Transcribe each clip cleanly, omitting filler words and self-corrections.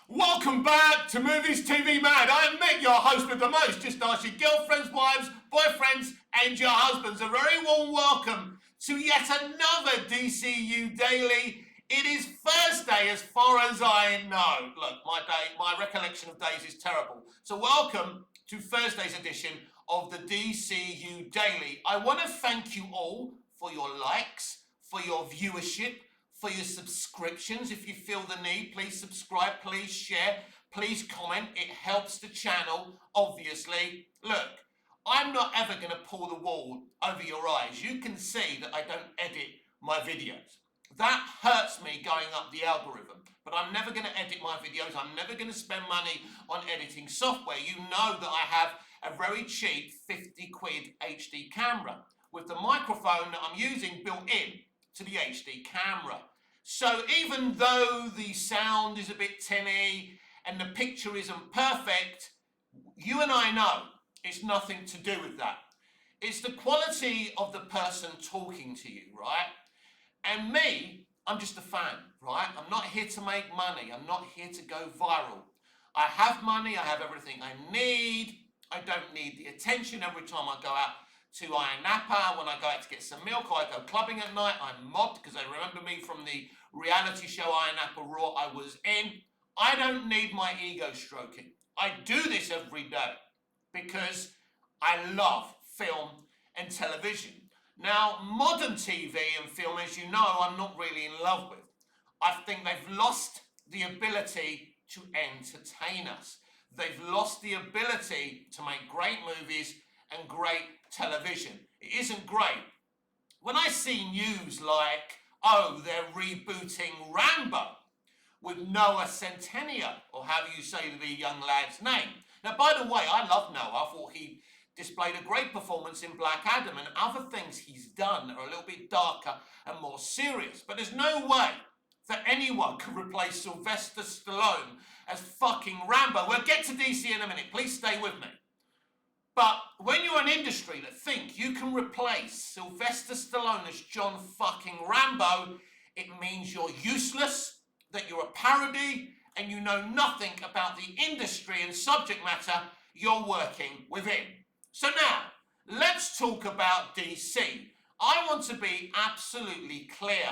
Welcome back to Movies TV Mad. I am Mick, your host with the most. Just ask your girlfriends, wives, boyfriends, and your husbands. A very warm welcome to yet another DCU Daily. It is Thursday as far as I know. Look, my recollection of days is terrible. So welcome to Thursday's edition of the DCU Daily. I want to thank you all for your likes, for your viewership, for your subscriptions. If you feel the need, please subscribe, please share, please comment. It helps the channel, obviously. Look, I'm not ever going to pull the wool over your eyes. You can see that I don't edit my videos. That hurts me going up the algorithm. But I'm never going to edit my videos. I'm never going to spend money on editing software. You know that I have a very cheap 50 quid HD camera with the microphone that I'm using built in to the HD camera. So even though the sound is a bit tinny and the picture isn't perfect, you and I know it's nothing to do with that. It's the quality of the person talking to you, right? And me, I'm just a fan, right? I'm not here to make money. I'm not here to go viral. I have money. I have everything I need. I don't need the attention every time I go out to Iron Napa, when I go out to get some milk, or I go clubbing at night. I'm mobbed because they remember me from the reality show Iron Napa Raw I was in. I don't need my ego stroking. I do this every day because I love film and television. Now, modern TV and film, as you know, I'm not really in love with. I think they've lost the ability to entertain us. They've lost the ability to make great movies and great television. It isn't great. When I see news like, oh, they're rebooting Rambo with Noah Centineo, or how do you say the young lad's name? Now, by the way, I love Noah. I thought he displayed a great performance in Black Adam, and other things he's done are a little bit darker and more serious. But there's no way that anyone can replace Sylvester Stallone as fucking Rambo. We'll get to DC in a minute. Please stay with me. But when you're an industry that think you can replace Sylvester Stallone as John fucking Rambo, it means you're useless, that you're a parody, and you know nothing about the industry and subject matter you're working within. So now, let's talk about DC. I want to be absolutely clear.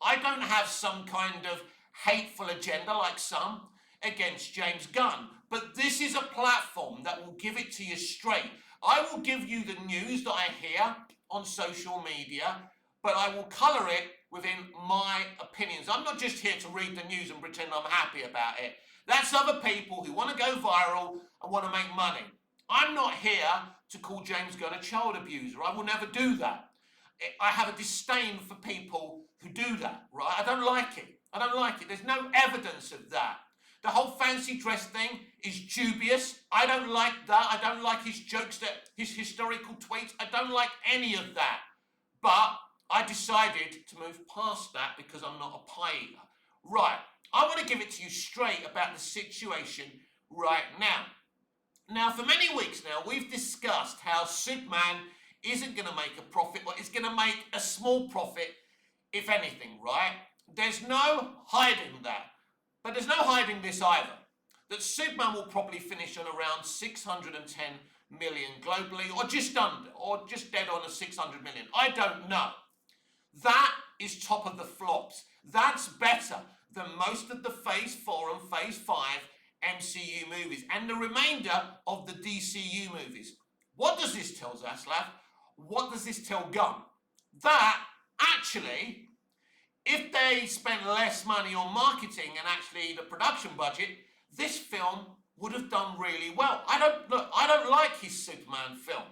I don't have some kind of hateful agenda like some against James Gunn. But this is a platform that will give it to you straight. I will give you the news that I hear on social media, but I will colour it within my opinions. I'm not just here to read the news and pretend I'm happy about it. That's other people who want to go viral and want to make money. I'm not here to call James Gunn a child abuser. I will never do that. I have a disdain for people who do that, right? I don't like it. I don't like it. There's no evidence of that. The whole fancy dress thing is dubious. I don't like that. I don't like his jokes, his historical tweets. I don't like any of that. But I decided to move past that because I'm not a pie eater. Right. I want to give it to you straight about the situation right now. Now, for many weeks now, we've discussed how Superman isn't going to make a profit, or it's going to make a small profit, if anything, right? There's no hiding that. But there's no hiding this either, that Superman will probably finish on around 610 million globally, or just under, or just dead on a 600 million. I don't know. That is top of the flops. That's better than most of the Phase 4 and Phase 5 MCU movies, and the remainder of the DCU movies. What does this tell Zaslav? What does this tell Gunn? That, actually, if they spent less money on marketing and actually the production budget, this film would have done really well. I don't like his Superman film.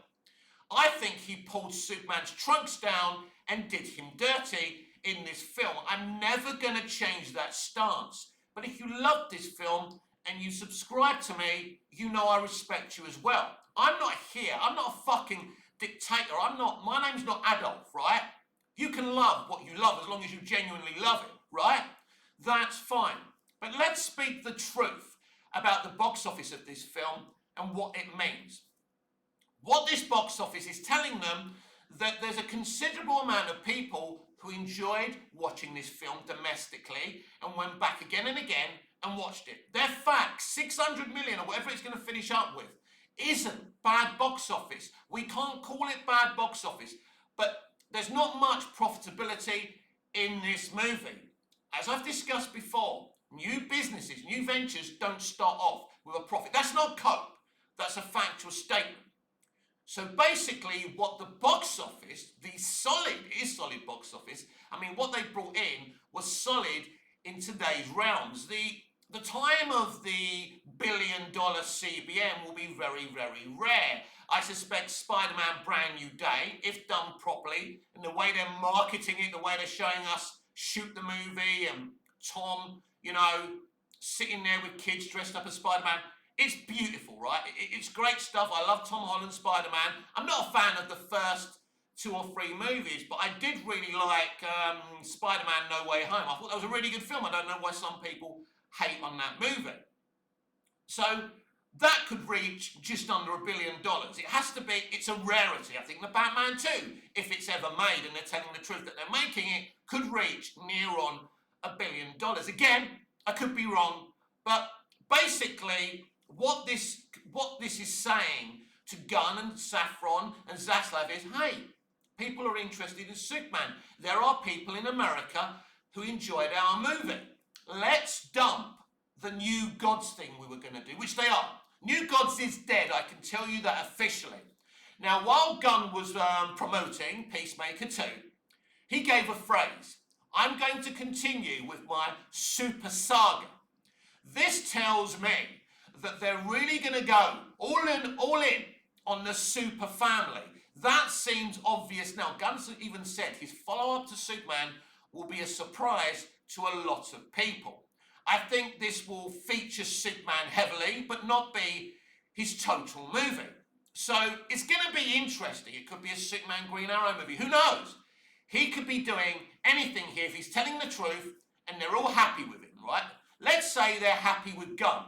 I think he pulled Superman's trunks down and did him dirty in this film. I'm never going to change that stance. But if you love this film and you subscribe to me, you know I respect you as well. I'm not here. I'm not a fucking dictator. My name's not Adolf, right? You can love what you love as long as you genuinely love it, right? That's fine. But let's speak the truth about the box office of this film and what it means. What this box office is telling them that there's a considerable amount of people who enjoyed watching this film domestically and went back again and again and watched it. They're facts. 600 million or whatever it's going to finish up with isn't bad box office. We can't call it bad box office, but there's not much profitability in this movie. As I've discussed before, new businesses, new ventures don't start off with a profit. That's not cope. That's a factual statement. So basically what the box office, solid box office, I mean what they brought in was solid in today's realms. The time of the billion-dollar CBM will be very, very rare. I suspect Spider-Man Brand New Day, if done properly, and the way they're marketing it, the way they're showing us shoot the movie, and Tom, you know, sitting there with kids dressed up as Spider-Man, it's beautiful, right? It's great stuff. I love Tom Holland's Spider-Man. I'm not a fan of the first 2 or 3 movies, but I did really like Spider-Man No Way Home. I thought that was a really good film. I don't know why some people hate on that movie. So that could reach just under $1 billion. It has to be, it's a rarity. I think the Batman 2, if it's ever made and they're telling the truth that they're making it, could reach near on $1 billion. Again, I could be wrong, but basically what this is saying to Gunn and Safran and Zaslav is, hey, people are interested in Superman. There are people in America who enjoyed our movie. Let's dump the New Gods thing we were going to do, which they are. New Gods is dead, I can tell you that officially. Now, while Gunn was promoting Peacemaker 2, he gave a phrase. I'm going to continue with my super saga. This tells me that they're really going to go all in on the super family. That seems obvious now. Gunn's even said his follow-up to Superman will be a surprise to a lot of people. I think this will feature Superman heavily, but not be his total movie. So it's going to be interesting. It could be a Superman Green Arrow movie. Who knows? He could be doing anything here if he's telling the truth and they're all happy with him, right? Let's say they're happy with Gunn.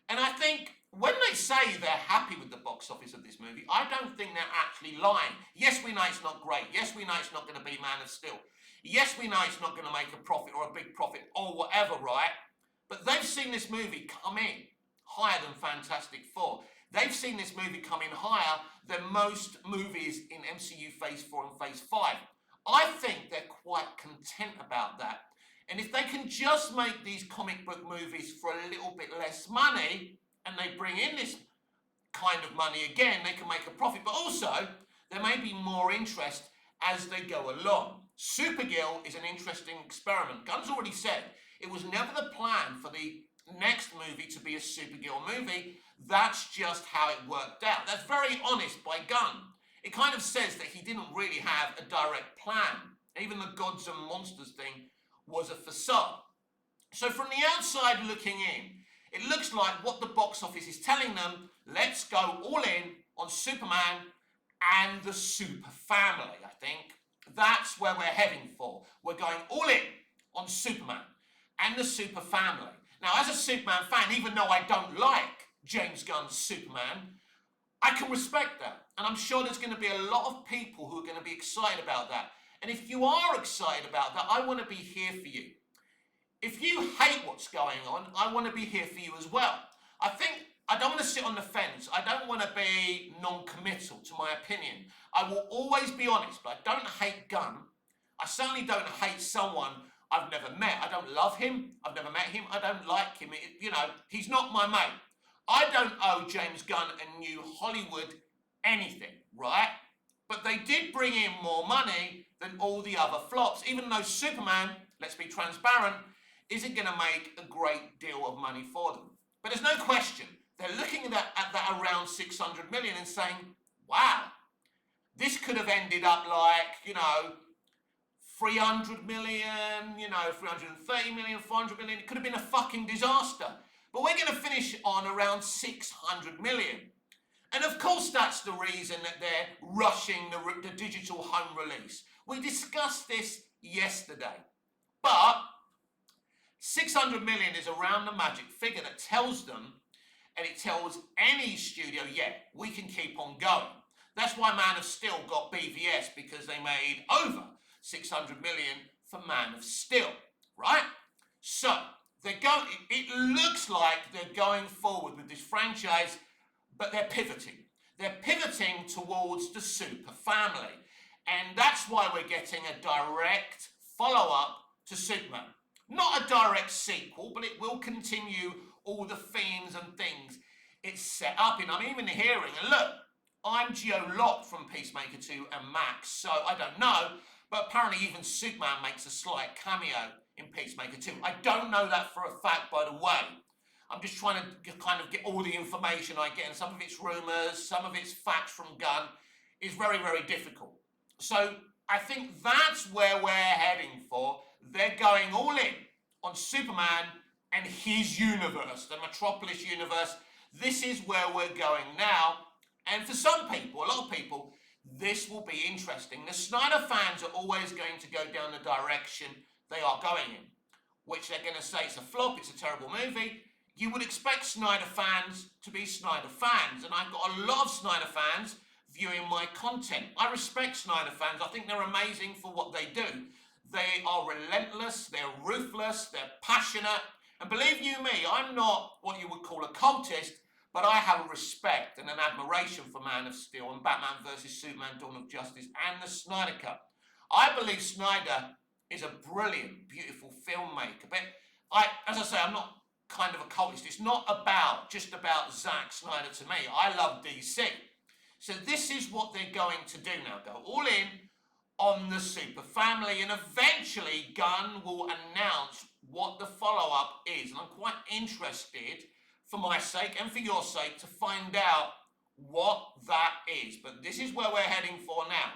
And I think when they say they're happy with the box office of this movie, I don't think they're actually lying. Yes, we know it's not great. Yes, we know it's not going to be Man of Steel. Yes, we know it's not going to make a profit or a big profit or whatever, right? But they've seen this movie come in higher than Fantastic Four. They've seen this movie come in higher than most movies in MCU Phase 4 and Phase 5. I think they're quite content about that. And if they can just make these comic book movies for a little bit less money, and they bring in this kind of money again, they can make a profit. But also, there may be more interest as they go along. Supergirl is an interesting experiment. Gunn's already said it was never the plan for the next movie to be a Supergirl movie. That's just how it worked out. That's very honest by Gunn. It kind of says that he didn't really have a direct plan. Even the Gods and Monsters thing was a facade. So from the outside looking in, it looks like what the box office is telling them, let's go all in on Superman and the super family, I think. That's where we're heading for. We're going all in on Superman and the super family. Now, as a Superman fan, even though I don't like James Gunn's Superman, I can respect that. And I'm sure there's going to be a lot of people who are going to be excited about that. And if you are excited about that, I want to be here for you. If you hate what's going on, I want to be here for you as well. I don't want to sit on the fence. I don't want to be non-committal to my opinion. I will always be honest, but I don't hate Gunn. I certainly don't hate someone I've never met. I don't love him. I've never met him. I don't like him. He's not my mate. I don't owe James Gunn and New Hollywood anything, right? But they did bring in more money than all the other flops, even though Superman, let's be transparent, isn't going to make a great deal of money for them. But there's no question, they're looking at that around 600 million and saying, wow, this could have ended up like, 300 million, 330 million, 400 million. It could have been a fucking disaster. But we're going to finish on around 600 million. And of course that's the reason that they're rushing the digital home release. We discussed this yesterday. But 600 million is around the magic figure that tells them, and it tells any studio, yeah, we can keep on going. That's why Man of Steel got BVS, because they made over 600 million for Man of Steel, right? So It looks like they're going forward with this franchise, but they're pivoting. They're pivoting towards the super family. And that's why we're getting a direct follow-up to Superman. Not a direct sequel, but it will continue all the themes and things it's set up in. I'm even hearing, and look, I'm geo-locked from Peacemaker 2 and Max, so I don't know, but apparently even Superman makes a slight cameo in Peacemaker 2. I don't know that for a fact, by the way. I'm just trying to kind of get all the information I get, and some of it's rumours, some of it's facts from Gunn. It's very, very difficult. So I think that's where we're heading for. They're going all in on Superman and his universe, the Metropolis universe. This is where we're going now. And for some people, a lot of people, this will be interesting. The Snyder fans are always going to go down the direction they are going in, which they're going to say it's a flop, it's a terrible movie. You would expect Snyder fans to be Snyder fans, and I've got a lot of Snyder fans viewing my content. I respect Snyder fans. I think they're amazing for what they do. They are relentless, they're ruthless, they're passionate, and believe you me, I'm not what you would call a cultist, but I have a respect and an admiration for Man of Steel and Batman vs Superman Dawn of Justice and the Snyder Cut. I believe Snyder is a brilliant, beautiful filmmaker, but as I say, I'm not kind of a cultist. It's not just about Zack Snyder to me. I love DC. So this is what they're going to do now. Go all in on the super family, and eventually Gunn will announce what the follow-up is. And I'm quite interested, for my sake and for your sake, to find out what that is. But this is where we're heading for now.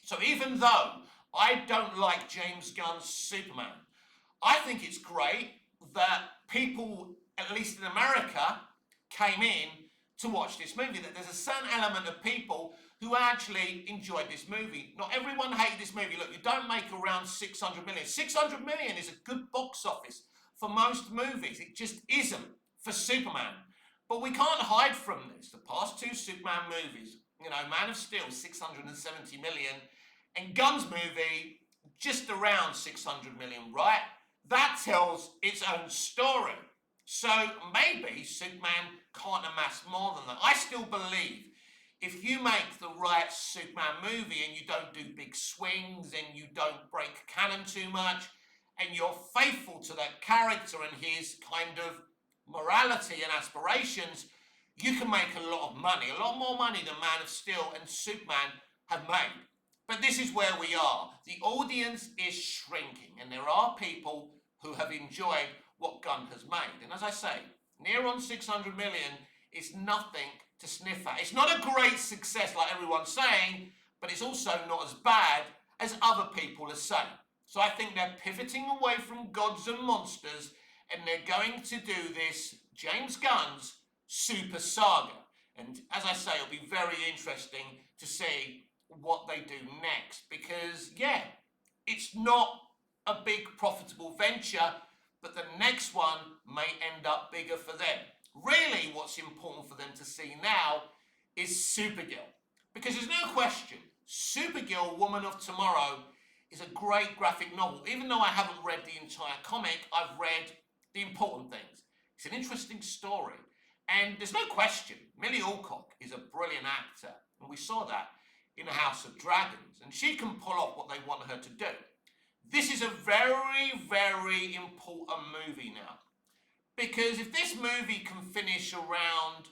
So even though I don't like James Gunn's Superman, I think it's great that people, at least in America, came in to watch this movie, that there's a certain element of people who actually enjoyed this movie. Not everyone hated this movie. Look, you don't make around 600 million. 600 million is a good box office for most movies. It just isn't for Superman. But we can't hide from this. The past two Superman movies, Man of Steel, 670 million, and Gunn's movie, just around 600 million, right? That tells its own story. So maybe Superman can't amass more than that. I still believe if you make the right Superman movie and you don't do big swings and you don't break canon too much and you're faithful to that character and his kind of morality and aspirations, you can make a lot of money, a lot more money than Man of Steel and Superman have made. But this is where we are. The audience is shrinking, and there are people who have enjoyed what Gunn has made. And as I say, near on 600 million is nothing to sniff at. It's not a great success like everyone's saying, but it's also not as bad as other people are saying. So I think they're pivoting away from gods and monsters, and they're going to do this James Gunn's Super Saga. And as I say, it'll be very interesting to see what they do next, because it's not a big profitable venture, but the next one may end up bigger for them. Really, what's important for them to see now is Supergirl, because there's no question Supergirl, Woman of Tomorrow, is a great graphic novel. Even though I haven't read the entire comic, I've read the important things. It's an interesting story, and there's no question Millie Alcock is a brilliant actor, and we saw that in the House of Dragons, and she can pull off what they want her to do. This is a very, very important movie now, because if this movie can finish around,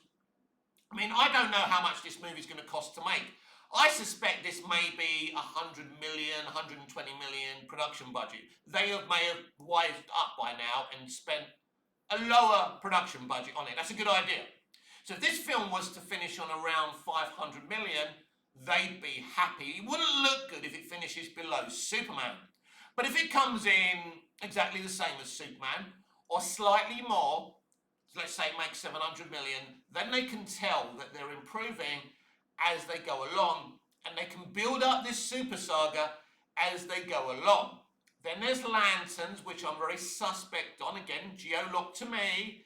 I don't know how much this movie is going to cost to make. I suspect this may be 100 million, 120 million production budget. May have wised up by now and spent a lower production budget on it. That's a good idea. So if this film was to finish on around 500 million, they'd be happy. It wouldn't look good if it finishes below Superman. But if it comes in exactly the same as Superman, or slightly more, let's say it makes 700 million, then they can tell that they're improving as they go along, and they can build up this super saga as they go along. Then there's Lanterns, which I'm very suspect on. Again, geo-locked to me,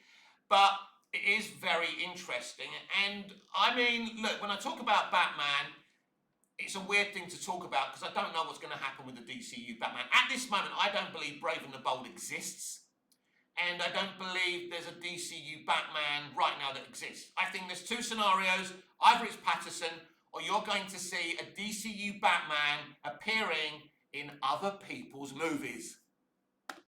but it is very interesting. And look, when I talk about Batman, it's a weird thing to talk about because I don't know what's going to happen with the DCU Batman. At this moment, I don't believe Brave and the Bold exists. and I don't believe there's a DCU Batman right now that exists. I think there's two scenarios. Either it's Patterson, or you're going to see a DCU Batman appearing in other people's movies.